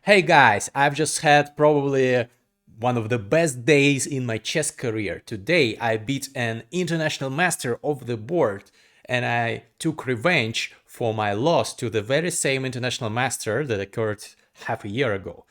Hey guys, I've just had probably one of the best days in my chess career. Today I beat an international master of the board and I took revenge for my loss to the very same international master that occurred half a year ago.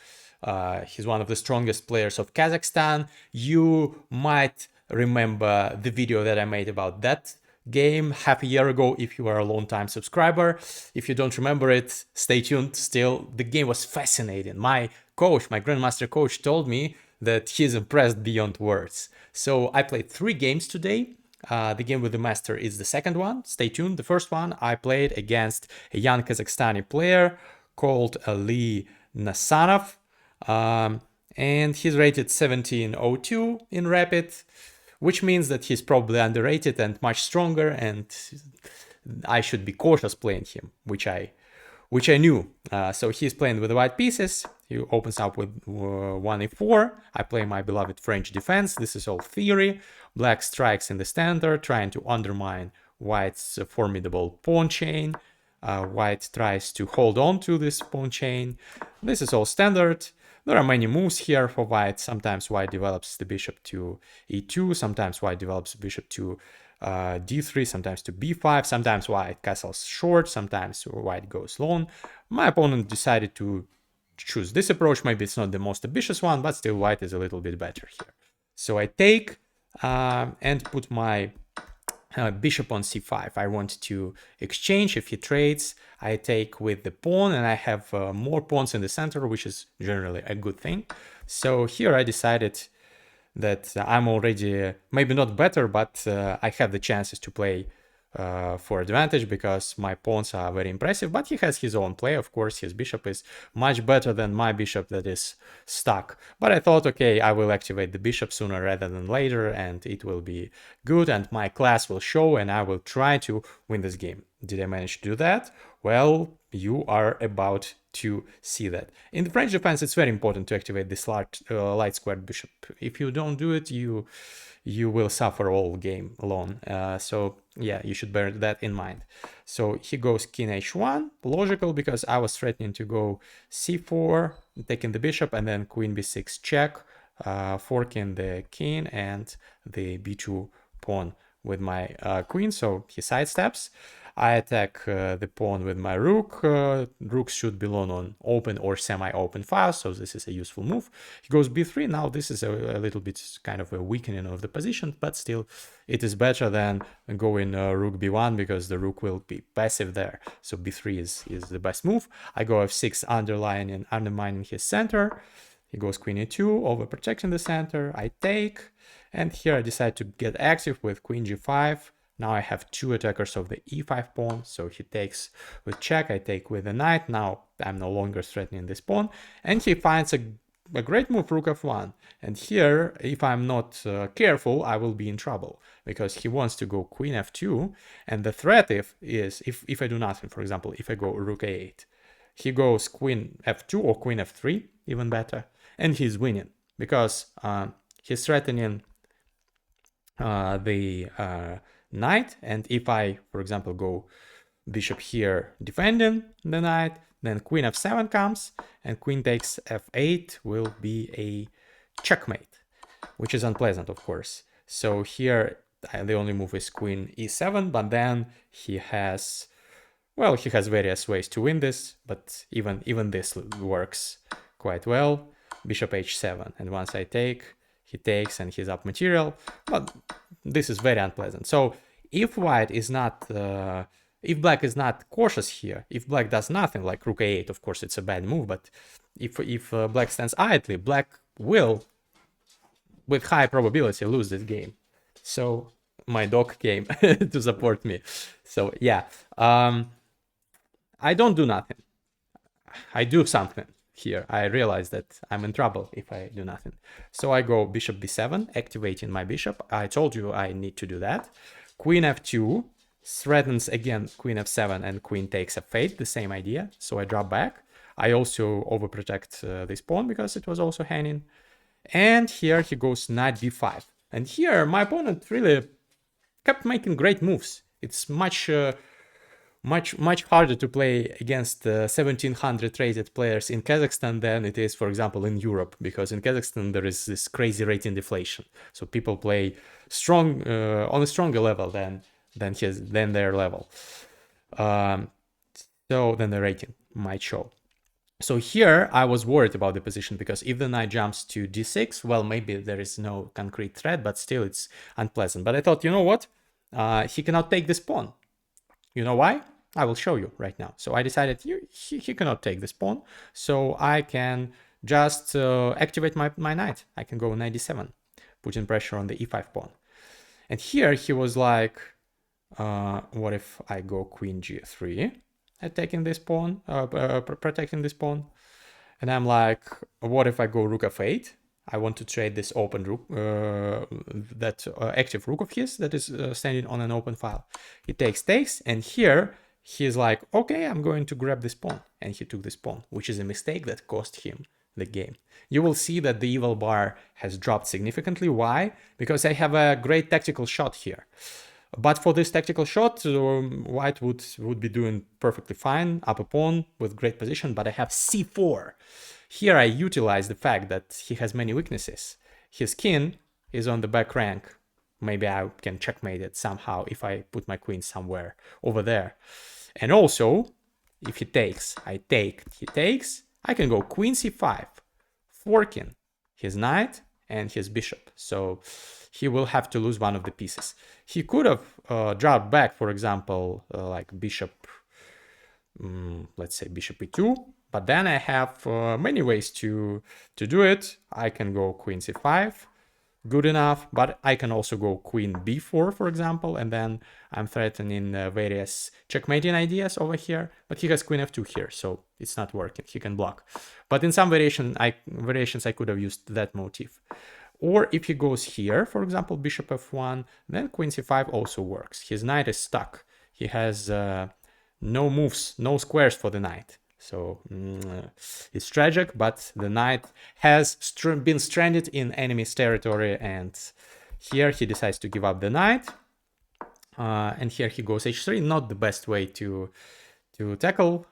He's one of the strongest players of Kazakhstan. You might remember the video that I made about that game half a year ago if you are a long time subscriber. If you don't remember it, stay tuned. Still, the game was fascinating. My coach, my grandmaster coach, told me that he's impressed beyond words. So I played 3 games today. The game with the master is the second one. Stay tuned. The first one I played against a young Kazakhstani player called Ali Nasanov. And he's rated 1702 in Rapid, which means that he's probably underrated and much stronger, and I should be cautious playing him, which I knew. So he's playing with the white pieces. He opens up with 1e4. I play my beloved French defense. This is all theory. Black strikes in the standard, trying to undermine white's formidable pawn chain. White tries to hold on to this pawn chain. This is all standard. There are many moves here for white. Sometimes white develops the bishop to e2. Sometimes white develops the bishop to d3. Sometimes to b5. Sometimes white castles short. Sometimes white goes long. My opponent decided to choose this approach. Maybe it's not the most ambitious one, but still white is a little bit better here. So I take and put my bishop on c5. I want to exchange. If he trades, I take with the pawn, and I have more pawns in the center, which is generally a good thing. So here I decided that I'm already maybe not better, but I have the chances to play for advantage because my pawns are very impressive, but he has his own play. Of course, his bishop is much better than my bishop that is stuck. But I thought, okay, I will activate the bishop sooner rather than later, and it will be good, and my class will show, and I will try to win this game. Did I manage to do that? Well, you are about to see that. In the French defense, it's very important to activate this light squared bishop. If you don't do it, you will suffer all game long. So yeah, you should bear that in mind. So he goes king h1, logical, because I was threatening to go c4, taking the bishop, and then queen b6 check, forking the king and the b2 pawn with my queen. So he sidesteps. I attack the pawn with my rook. Rooks should belong on open or semi-open files, so this is a useful move. He goes b3. Now this is a little bit kind of a weakening of the position, but still it is better than going rook b1 because the rook will be passive there. So b3 is the best move. I go f6, undermining his center. He goes queen e2, overprotecting the center. I take, and here I decide to get active with queen g5. Now I have 2 attackers of the e5 pawn, so he takes with check, I take with the knight. Now I'm no longer threatening this pawn, and he finds a great move, rook f1. And here, if I'm not careful, I will be in trouble, because he wants to go queen f2, and the threat is if I do nothing, for example, if I go rook a8, he goes queen f2 or queen f3, even better, and he's winning, because he's threatening the knight, and if I, for example, go bishop here defending the knight, then queen f7 comes, and queen takes f8 will be a checkmate, which is unpleasant, of course. So here the only move is queen e7, but then he has, well, he has various ways to win this, but even this works quite well. Bishop h7, and once I take, he takes and he's up material, but this is very unpleasant. So if white is not, if black is not cautious here, if black does nothing like rook a8, of course it's a bad move, but if black stands idly, black will, with high probability, lose this game. So my dog came to support me. So yeah, I don't do nothing. I do something. Here I realize that I'm in trouble if I do nothing. So I go bishop b7, activating my bishop. I told you I need to do that. Queen f2 threatens again queen f7, and queen takes f8, the same idea. So I drop back. I also overprotect this pawn because it was also hanging. And here he goes knight b5. And here my opponent really kept making great moves. It's much much harder to play against 1700 rated players in Kazakhstan than it is, for example, in Europe, because in Kazakhstan there is this crazy rating deflation. So people play strong on a stronger level than their level. So then the rating might show. So here I was worried about the position, because if the knight jumps to d6, well, maybe there is no concrete threat, but still it's unpleasant. But I thought, you know what? He cannot take this pawn. You know why? I will show you right now. So I decided he cannot take this pawn, so I can just activate my knight. I can go knight d7, putting pressure on the e5 pawn. And here he was like, what if I go queen g3, attacking this pawn, protecting this pawn? And I'm like, what if I go rook f8? I want to trade this open rook, active rook of his that is standing on an open file. He takes, and here he's like, okay, I'm going to grab this pawn, and he took this pawn, which is a mistake that cost him the game. You will see that the evil bar has dropped significantly. Why? Because I have a great tactical shot here. But for this tactical shot, white would be doing perfectly fine, up a pawn with great position, but I have c4. Here I utilize the fact that he has many weaknesses. His king is on the back rank. Maybe I can checkmate it somehow if I put my queen somewhere over there. And also, if he takes, I take, he takes, I can go queen c5, forking his knight and his bishop. So he will have to lose one of the pieces. He could have dropped back, for example, like bishop, let's say bishop e2, but then I have many ways to do it. I can go queen c5, good enough, but I can also go queen b4, for example, and then I'm threatening various checkmating ideas over here, but he has queen f2 here, so it's not working. He can block. But in some variations I could have used that motif. Or if he goes here, for example, bishop f1, then queen c5 also works. His knight is stuck. He has no moves, no squares for the knight. So it's tragic, but the knight has been stranded in enemy's territory, and here he decides to give up the knight. And here he goes h3, not the best way to tackle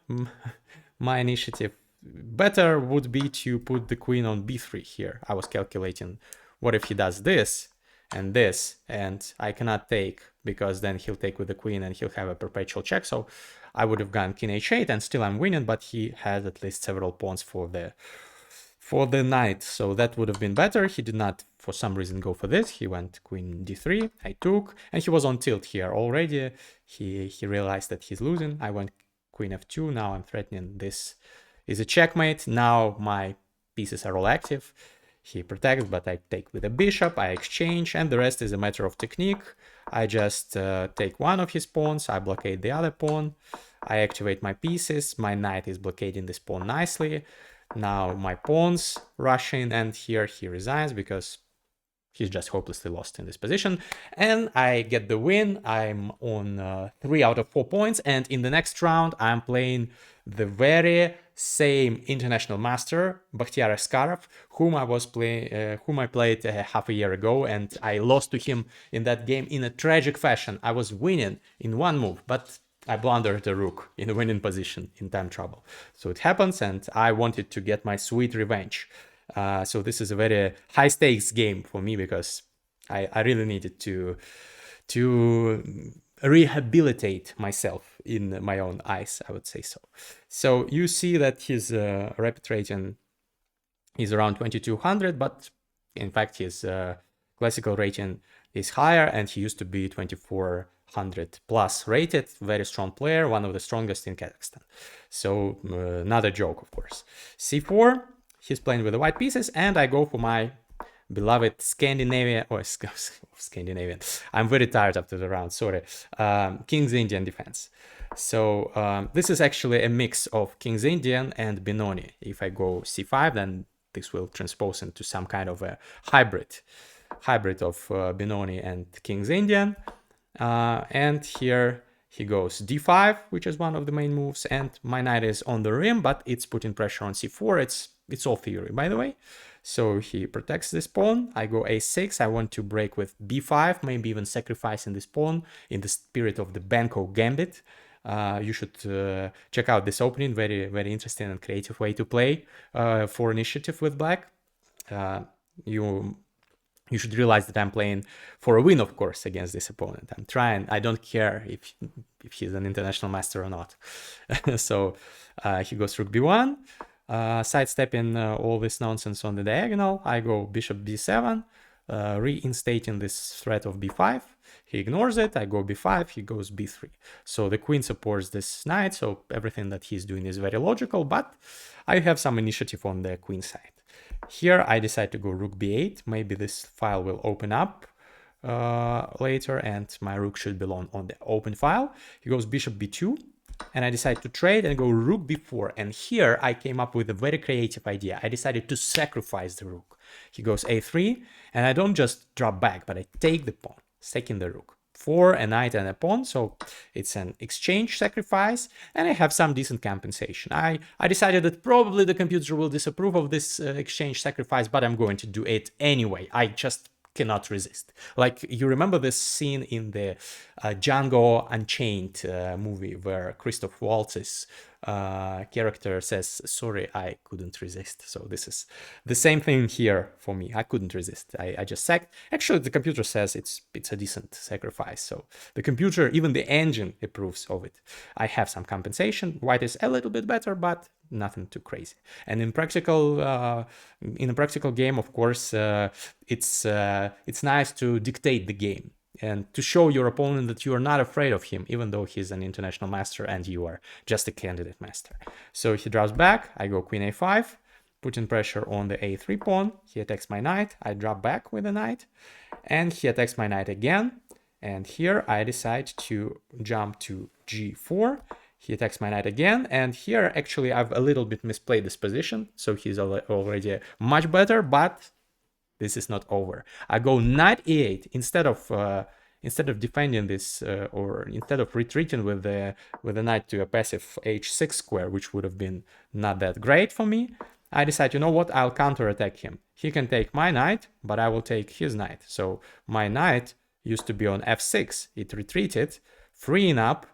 my initiative. Better would be to put the queen on b3 here. I was calculating, what if he does this, and I cannot take, because then he'll take with the queen and he'll have a perpetual check. So I would have gone king h8 and still I'm winning, but he has at least several pawns for the knight. So that would have been better. He did not, for some reason, go for this. He went queen d3, I took, and he was on tilt here already. He realized that he's losing. I went queen f2, now I'm threatening this is a checkmate. Now my pieces are all active. He protects, but I take with a bishop, I exchange, and the rest is a matter of technique. I just take one of his pawns, I blockade the other pawn, I activate my pieces, my knight is blockading this pawn nicely. Now my pawns rush in, and here he resigns because he's just hopelessly lost in this position. And I get the win. I'm on 3 out of 4 points, and in the next round I'm playing the very same international master, Bakhtiar Askarov, whom I played half a year ago, and I lost to him in that game in a tragic fashion. I was winning in one move, but I blundered a rook in the winning position in time trouble. So it happens, and I wanted to get my sweet revenge. So this is a very high stakes game for me, because I really needed to rehabilitate myself in my own eyes, I would say so. So you see that his rapid rating is around 2200, but in fact his classical rating is higher, and he used to be 2400 plus rated. Very strong player, one of the strongest in Kazakhstan. So not a joke, of course. c4, he's playing with the white pieces, and I go for my beloved Scandinavian, I'm very tired after the round, sorry. King's Indian defense. So this is actually a mix of King's Indian and Benoni. If I go c5, then this will transpose into some kind of a hybrid of Benoni and King's Indian. And here he goes d5, which is one of the main moves, and my knight is on the rim, but it's putting pressure on c4. It's all theory, by the way. So he protects this pawn. I go a6. I want to break with b5, maybe even sacrificing this pawn in the spirit of the Banco Gambit. You should check out this opening. Very, very interesting and creative way to play for initiative with black. You should realize that I'm playing for a win, of course, against this opponent. I'm trying. I don't care if he's an international master or not. So he goes rook b1, sidestepping all this nonsense on the diagonal. I go bishop b7, reinstating this threat of b5. He ignores it. I go b5. He goes b3. So the queen supports this knight. So everything that he's doing is very logical, but I have some initiative on the queen side. Here I decide to go rook b8. Maybe this file will open up later and my rook should belong on the open file. He goes bishop b2 and I decide to trade and go rook b4. And here I came up with a very creative idea. I decided to sacrifice the rook. He goes a3 and I don't just drop back, but I take the pawn, taking the rook. For a knight and a pawn, so it's an exchange sacrifice, and I have some decent compensation. I decided that probably the computer will disapprove of this exchange sacrifice, but I'm going to do it anyway. I just cannot resist. Like, you remember this scene in the Django Unchained movie where Christoph Waltz's character says, sorry, I couldn't resist. So this is the same thing here for me. I couldn't resist. I just sacked. Actually, the computer says it's a decent sacrifice. So the computer, even the engine, approves of it. I have some compensation. White is a little bit better, but nothing too crazy. And in a practical game, of course, it's nice to dictate the game and to show your opponent that you are not afraid of him, even though he's an international master and you are just a candidate master. So he draws back. I go queen a5, putting pressure on the a3 pawn. He attacks my knight. I drop back with the knight, and he attacks my knight again. And here I decide to jump to g4. He attacks my knight again, and here actually I've a little bit misplayed this position, so he's already much better, but this is not over. I go knight e8 instead of defending this or instead of retreating with the knight to a passive h6 square, which would have been not that great for me. I decide, you know what, I'll counterattack him. He can take my knight, but I will take his knight. So my knight used to be on f6. It retreated, freeing up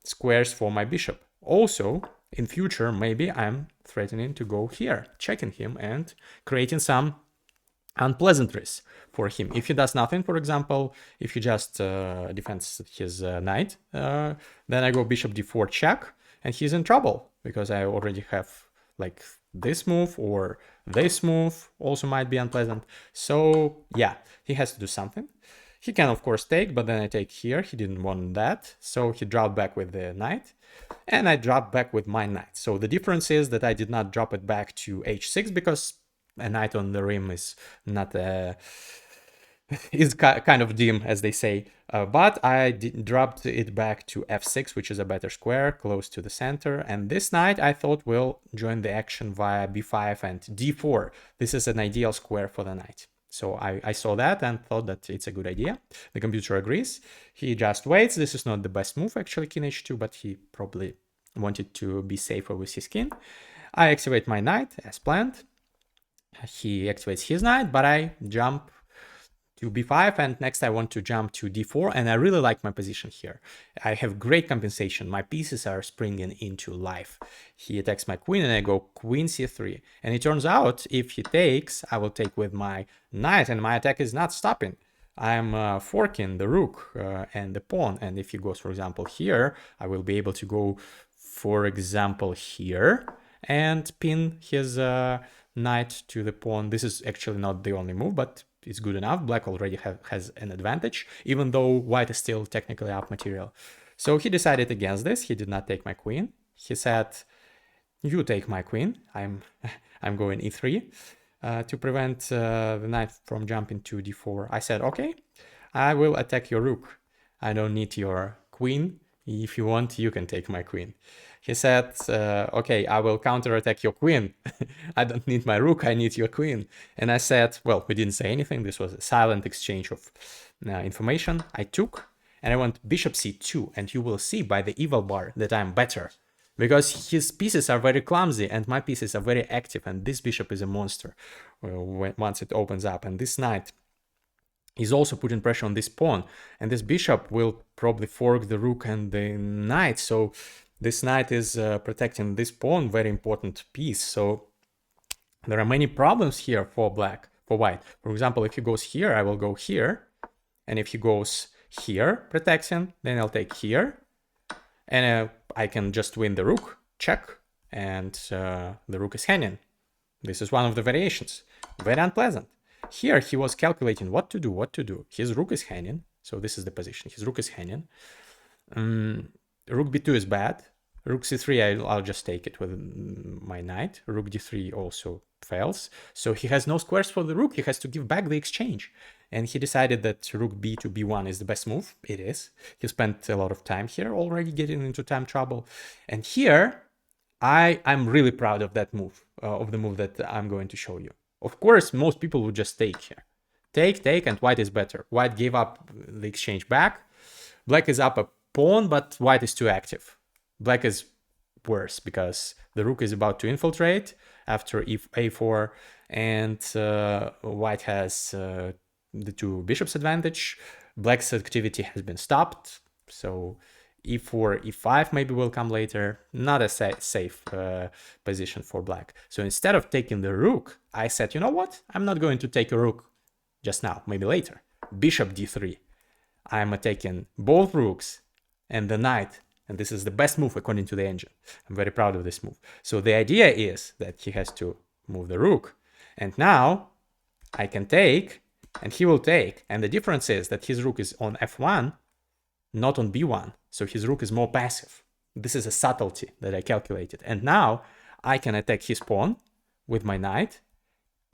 squares for my bishop. Also, in future, maybe I'm threatening to go here, checking him and creating some unpleasantries for him. If he does nothing, for example, if he just defends his knight, then I go bishop d4 check, and he's in trouble because I already have like this move, or this move also might be unpleasant. So yeah, he has to do something. He can, of course, take, but then I take here. He didn't want that, so he dropped back with the knight, and I dropped back with my knight. So the difference is that I did not drop it back to h6 because a knight on the rim is not is kind of dim, as they say. But I dropped it back to f6, which is a better square, close to the center. And this knight, I thought, will join the action via b5 and d4. This is an ideal square for the knight. So I saw that and thought that it's a good idea. The computer agrees. He just waits. This is not the best move, actually, king h2, but he probably wanted to be safer with his king. I activate my knight as planned. He activates his knight, but I jump to b5, and next I want to jump to d4, and I really like my position here. I have great compensation. My pieces are springing into life. He attacks my queen, and I go queen c3. And it turns out, if he takes, I will take with my knight, and my attack is not stopping. I'm forking the rook and the pawn, and if he goes, for example, here, I will be able to go, for example, here, and pin his knight to the pawn. This is actually not the only move, but it's good enough. Black already has an advantage, even though white is still technically up material. So he decided against this. He did not take my queen. He said, you take my queen. I'm going e3 to prevent the knight from jumping to d4. I said, okay, I will attack your rook. I don't need your queen. If you want, you can take my queen. He said, okay, I will counterattack your queen. I don't need my rook, I need your queen. And I said, well, we didn't say anything. This was a silent exchange of information. I took, and I went bishop c2, and you will see by the eval bar that I'm better. Because his pieces are very clumsy, and my pieces are very active, and this bishop is a monster once it opens up. And this knight He's also putting pressure on this pawn, and this bishop will probably fork the rook and the knight. So this knight is protecting this pawn, very important piece. So there are many problems here for white. For example, if he goes here, I will go here, and if he goes here, protecting, then I'll take here, and I can just win the rook, check, and the rook is hanging. This is one of the variations. Very unpleasant. Here he was calculating what to do. His rook is hanging, so this is the position. His rook is hanging. Rook b2 is bad. Rook c3, I'll just take it with my knight. Rook d3 also fails. So he has no squares for the rook. He has to give back the exchange. And he decided that rook b to b1 is the best move. It is. He spent a lot of time here already getting into time trouble. And here, I'm really proud of that move, of the move that I'm going to show you. Of course, most people would just take here. Take, and white is better. White gave up the exchange back. Black is up a pawn, but white is too active. Black is worse because the rook is about to infiltrate after a4, and white has the two bishops advantage. Black's activity has been stopped, so e4, e5 maybe will come later. Not a safe position for black. So instead of taking the rook, I said, you know what? I'm not going to take a rook just now, maybe later. Bishop d3. I'm taking both rooks and the knight, and this is the best move according to the engine. I'm very proud of this move. So the idea is that he has to move the rook, and now I can take, and he will take, and the difference is that his rook is on f1, not on b1, so his rook is more passive. This is a subtlety that I calculated, and now I can attack his pawn with my knight.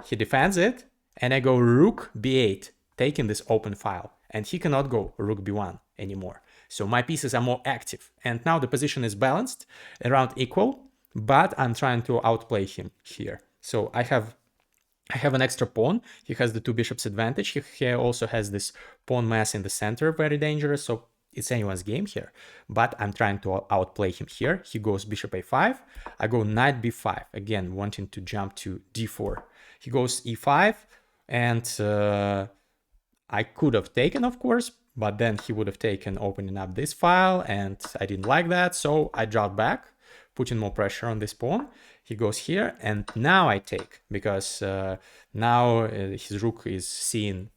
He defends it, and I go rook b8, taking this open file, and he cannot go rook b1 anymore. So my pieces are more active, and now the position is balanced, around equal, but I'm trying to outplay him here. So I have an extra pawn. He has the two bishops advantage. He also has this pawn mass in the center, very dangerous. So it's anyone's game here, but I'm trying to outplay him here. He goes bishop a5. I go knight b5, again, wanting to jump to d4. He goes e5, and I could have taken, of course, but then he would have taken opening up this file, and I didn't like that, so I dropped back, putting more pressure on this pawn. He goes here, and now I take, because now his rook is seeing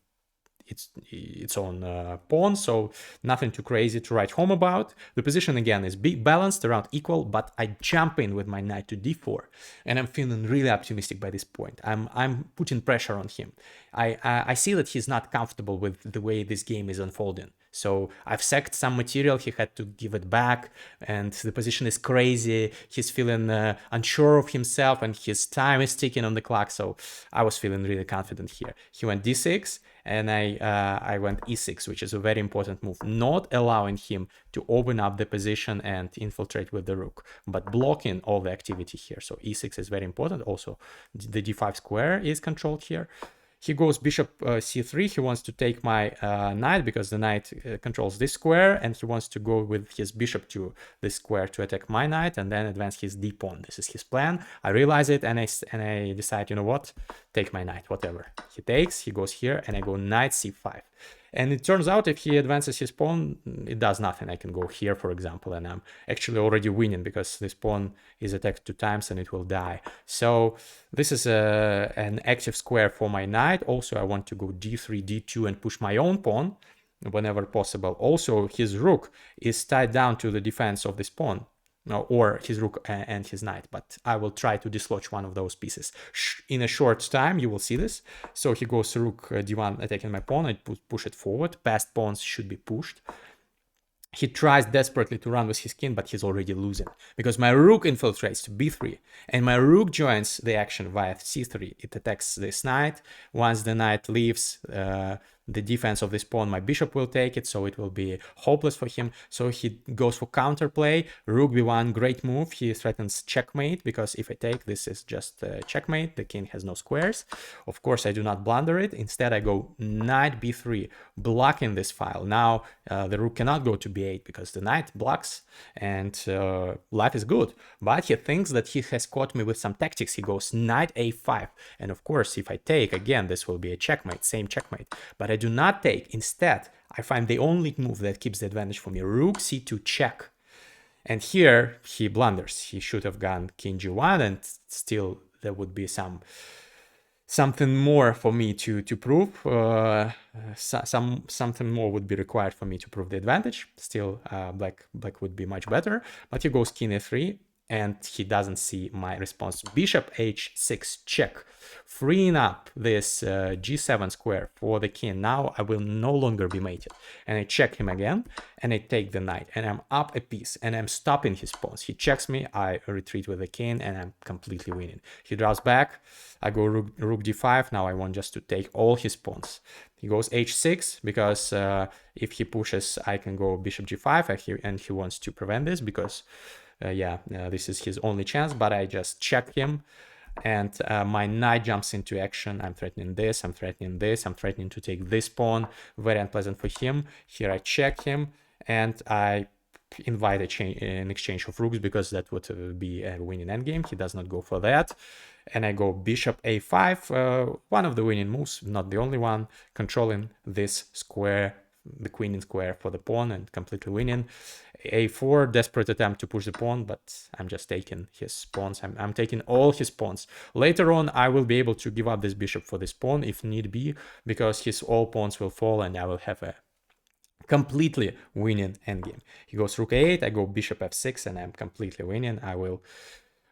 its own pawn, so nothing too crazy to write home about. The position again is balanced, around equal, but I jump in with my knight to d4, and I'm feeling really optimistic by this point. I'm putting pressure on him. I see that he's not comfortable with the way this game is unfolding. So I've sacked some material, he had to give it back, and the position is crazy. He's feeling unsure of himself, and his time is ticking on the clock, so I was feeling really confident here. He went d6, and I went e6, which is a very important move, not allowing him to open up the position and infiltrate with the rook, but blocking all the activity here. So e6 is very important. Also, the d5 square is controlled here. He goes bishop c3. He wants to take my knight because the knight controls this square, and he wants to go with his bishop to this square to attack my knight and then advance his d pawn. This is his plan. I realize it, and I decide, you know what, take my knight, whatever. He takes, he goes here, and I go knight c5. And it turns out if he advances his pawn, it does nothing. I can go here, for example, and I'm actually already winning because this pawn is attacked 2 times and it will die. So this is an active square for my knight. Also, I want to go d3, d2 and push my own pawn whenever possible. Also, his rook is tied down to the defense of this pawn. Or his rook and his knight, but I will try to dislodge one of those pieces. In a short time, you will see this. So he goes rook d1, attacking my pawn. I push it forward. Passed pawns should be pushed. He tries desperately to run with his king, but he's already losing because my rook infiltrates to b3, and my rook joins the action via c3. It attacks this knight. Once the knight leaves the defense of this pawn, my bishop will take it, so it will be hopeless for him. So he goes for counterplay. Rook b1, great move. He threatens checkmate because if I take, this is just checkmate. The king has no squares. Of course, I do not blunder it. Instead, I go knight b3, blocking this file. Now the rook cannot go to b8 because the knight blocks, and life is good. But he thinks that he has caught me with some tactics. He goes knight a5, and of course, if I take again, this will be a checkmate, same checkmate. But I I do not take, instead, I find the only move that keeps the advantage for me, rook c2 check. And here he blunders. He should have gone king g1, and still there would be something more for me to prove. Something more would be required for me to prove the advantage. Still, black would be much better. But he goes king a3, and he doesn't see my response. Bishop h6 check, freeing up this g7 square for the king. Now I will no longer be mated. And I check him again, and I take the knight, and I'm up a piece, and I'm stopping his pawns. He checks me, I retreat with the king, and I'm completely winning. He draws back, I go rook d5. Now I want just to take all his pawns. He goes h6 because if he pushes, I can go bishop g5, and he wants to prevent this because this is his only chance. But I just check him, and my knight jumps into action. I'm threatening this, I'm threatening this, I'm threatening to take this pawn. Very unpleasant for him. Here I check him, and I invite an exchange of rooks because that would be a winning endgame. He does not go for that. And I go bishop a5, one of the winning moves, not the only one, controlling this square, the queen in square for the pawn, and completely winning. a4, desperate attempt to push the pawn, but I'm just taking his pawns. I'm taking all his pawns. Later on, I will be able to give up this bishop for this pawn if need be, because his all pawns will fall, and I will have a completely winning endgame. He goes rook a8, I go bishop f6, and I'm completely winning.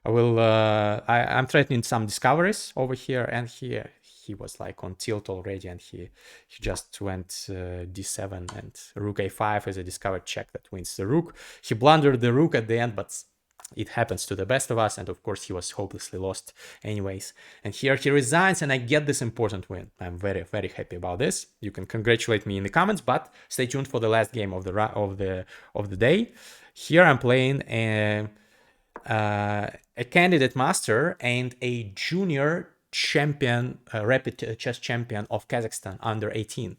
I'm threatening some discoveries over here, and here he was like on tilt already, and he just went d7, and rook a5 is a discovered check that wins the rook. He blundered the rook at the end, but it happens to the best of us, and of course he was hopelessly lost anyways. And here he resigns, and I get this important win. I'm very, very happy about this. You can congratulate me in the comments, but stay tuned for the last game of the day. Here I'm playing a candidate master and a junior champion, rapid chess champion of Kazakhstan under 18,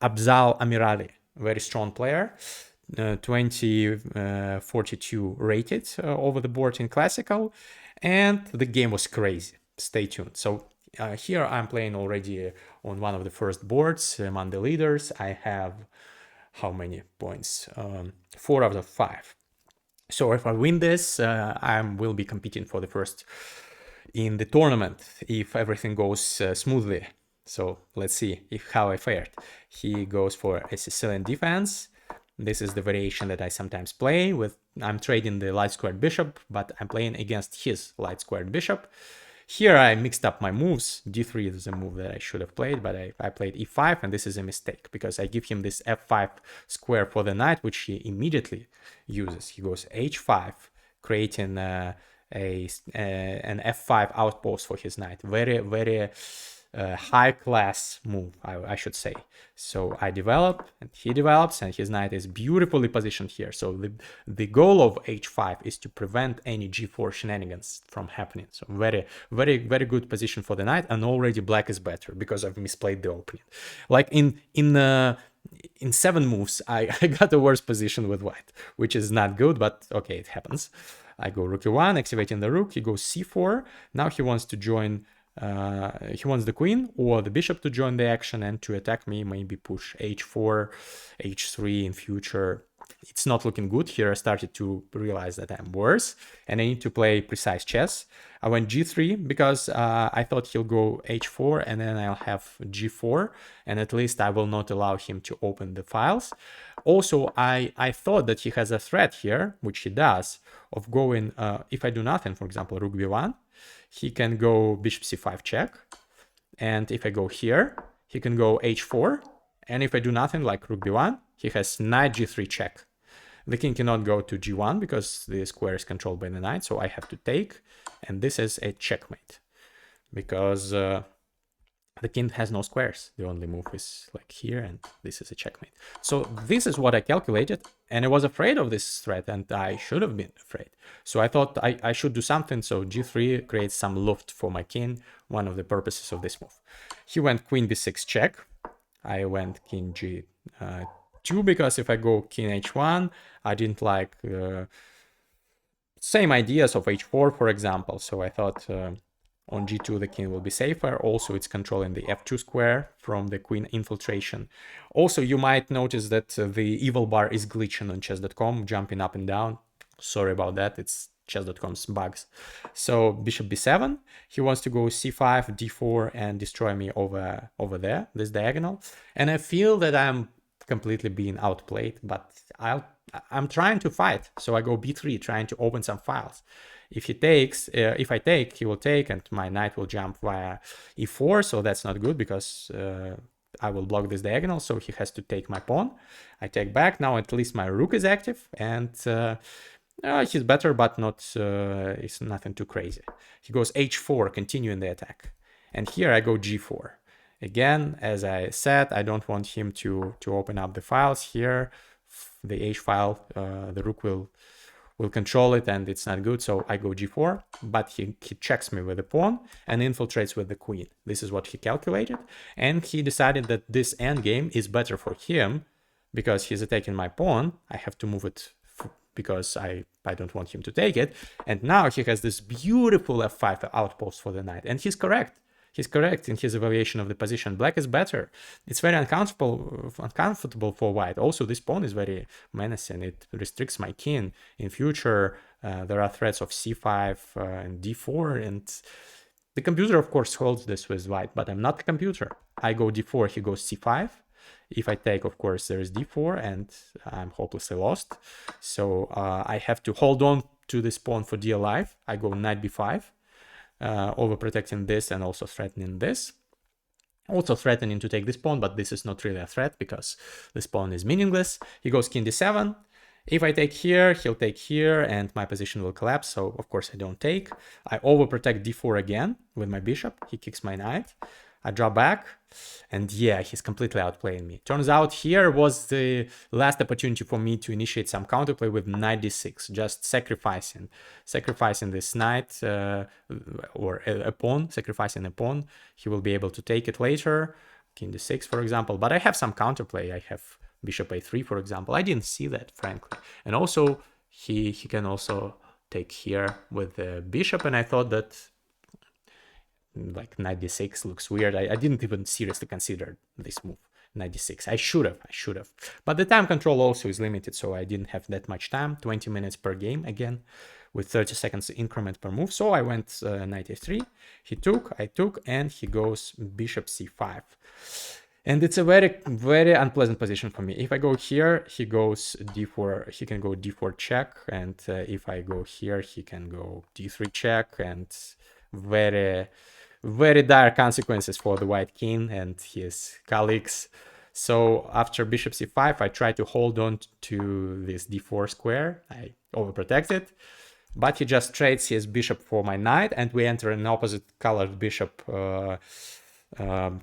Abzal Amirali, very strong player, 2042 rated over the board in classical, and the game was crazy. Stay tuned. So here I'm playing already on one of the first boards among the leaders. I have how many points? 4 out of 5. So if I win this, I will be competing for the first in the tournament if everything goes smoothly. So let's see how I fared. He goes for a Sicilian defense. This is the variation that I sometimes play with. I'm trading the light squared bishop, but I'm playing against his light squared bishop. Here I mixed up my moves. d3 is a move that I should have played, but I played e5, and this is a mistake because I give him this f5 square for the knight, which he immediately uses. He goes h5, creating an f5 outpost for his knight. Very, very high class move, I should say. So I develop, and he develops, and his knight is beautifully positioned here. So the goal of h5 is to prevent any g4 shenanigans from happening. So very, very, very good position for the knight, and already black is better because I've misplayed the opening. Like in 7 moves, I got a worse position with white, which is not good, but okay, it happens. I go rook e1, activating the rook. He goes c4. Now he wants to join. He wants the queen or the bishop to join the action and to attack me, maybe push h4, h3 in future. It's not looking good. Here I started to realize that I'm worse and I need to play precise chess. I went g3 because I thought he'll go h4 and then I'll have g4, and at least I will not allow him to open the files. Also, I thought that he has a threat here, which he does, of going, if I do nothing, for example, rook b1, he can go bishop c5 check, and if I go here, he can go h4, and if I do nothing like rook b1, he has knight g3 check. The king cannot go to g1 because the square is controlled by the knight, so I have to take, and this is a checkmate because the king has no squares. The only move is like here, and this is a checkmate. So this is what I calculated, and I was afraid of this threat, and I should have been afraid. So I thought I should do something. So g3 creates some loft for my king, one of the purposes of this move. He went queen b6 check. I went king g2 because if I go king h1, I didn't like same ideas of h4, for example. So I thought On g2, the king will be safer. Also, it's controlling the f2 square from the queen infiltration. Also, you might notice that the evil bar is glitching on chess.com, jumping up and down. Sorry about that. It's chess.com's bugs. So bishop b7, he wants to go c5, d4, and destroy me over there, this diagonal. And I feel that I'm completely being outplayed, but I'm trying to fight. So I go b3, trying to open some files. If he takes, if I take, he will take, and my knight will jump via e4. So that's not good because I will block this diagonal. So he has to take my pawn. I take back. Now at least my rook is active, and he's better, but not. It's nothing too crazy. He goes h4, continuing the attack, and here I go g4. Again, as I said, I don't want him to open up the files here. The h file, the rook will control it, and it's not good. So I go g4, but he checks me with the pawn and infiltrates with the queen. This is what he calculated, and he decided that this endgame is better for him because he's attacking my pawn. I have to move it because I don't want him to take it. And now he has this beautiful f5 outpost for the knight, and he's correct. He's correct in his evaluation of the position. Black is better. It's very uncomfortable for white. Also, this pawn is very menacing. It restricts my king. In future, there are threats of c5 and d4. And the computer, of course, holds this with white, but I'm not the computer. I go d4, he goes c5. If I take, of course, there is d4, and I'm hopelessly lost. So I have to hold on to this pawn for dear life. I go knight b5. Overprotecting this and also threatening this. Also threatening to take this pawn, but this is not really a threat because this pawn is meaningless. He goes king d7. If I take here, he'll take here, and my position will collapse. So, of course, I don't take. I overprotect d4 again with my bishop. He kicks my knight. I draw back, and yeah, he's completely outplaying me. Turns out here was the last opportunity for me to initiate some counterplay with knight d6, just sacrificing this knight or a pawn, sacrificing a pawn. He will be able to take it later, king d6, for example. But I have some counterplay. I have bishop a3, for example. I didn't see that, frankly. And also, he can also take here with the bishop, and I thought that like knight d6 looks weird. I didn't even seriously consider this move, knight d6. I should have. But the time control also is limited, so I didn't have that much time, 20 minutes per game again, with 30 seconds increment per move. So I went knight a3, he took, I took, and he goes bishop c5. And it's a very, very unpleasant position for me. If I go here, he goes d4, he can go d4 check, and if I go here, he can go d3 check, and very dire consequences for the white king and his colleagues. So after bishop c5, I try to hold on to this d4 square. I overprotect it, but he just trades his bishop for my knight, and we enter an opposite colored bishop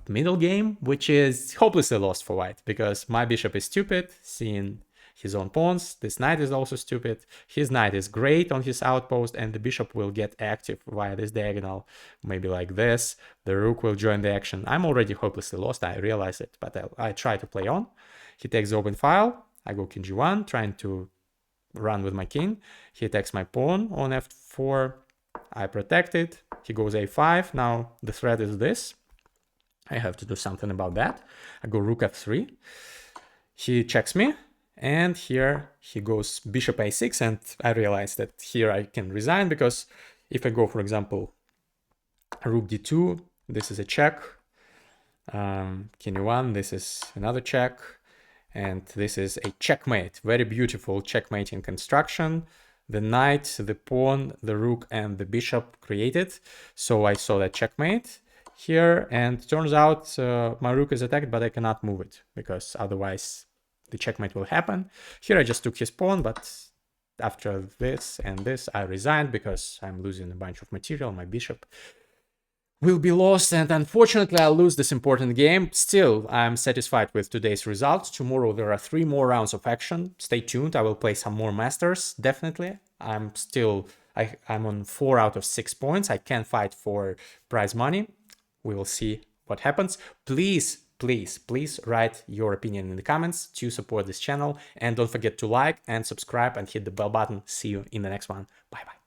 middle game, which is hopelessly lost for white because my bishop is stupid, seeing his own pawns. This knight is also stupid. His knight is great on his outpost, and the bishop will get active via this diagonal, maybe like this. The rook will join the action. I'm already hopelessly lost, I realize it, but I try to play on. He takes the open file. I go king g1, trying to run with my king. He attacks my pawn on f4. I protect it. He goes a5. Now the threat is this. I have to do something about that. I go rook f3. He checks me. And here he goes bishop a6, and I realize that here I can resign because if I go, for example, rook d2, this is a check, king e1, this is another check, and this is a checkmate. Very beautiful checkmating construction. The knight, the pawn, the rook, and the bishop created. So I saw that checkmate here, and turns out my rook is attacked, but I cannot move it because otherwise the checkmate will happen. Here I just took his pawn, but after this and this, I resigned because I'm losing a bunch of material. My bishop will be lost, and unfortunately I'll lose this important game. Still, I'm satisfied with today's results. Tomorrow there are 3 more rounds of action. Stay tuned. I will play some more masters, definitely. I'm on 4 out of 6 points. I can fight for prize money. We will see what happens. Please write your opinion in the comments to support this channel, and don't forget to like and subscribe and hit the bell button. See you in the next one. Bye bye.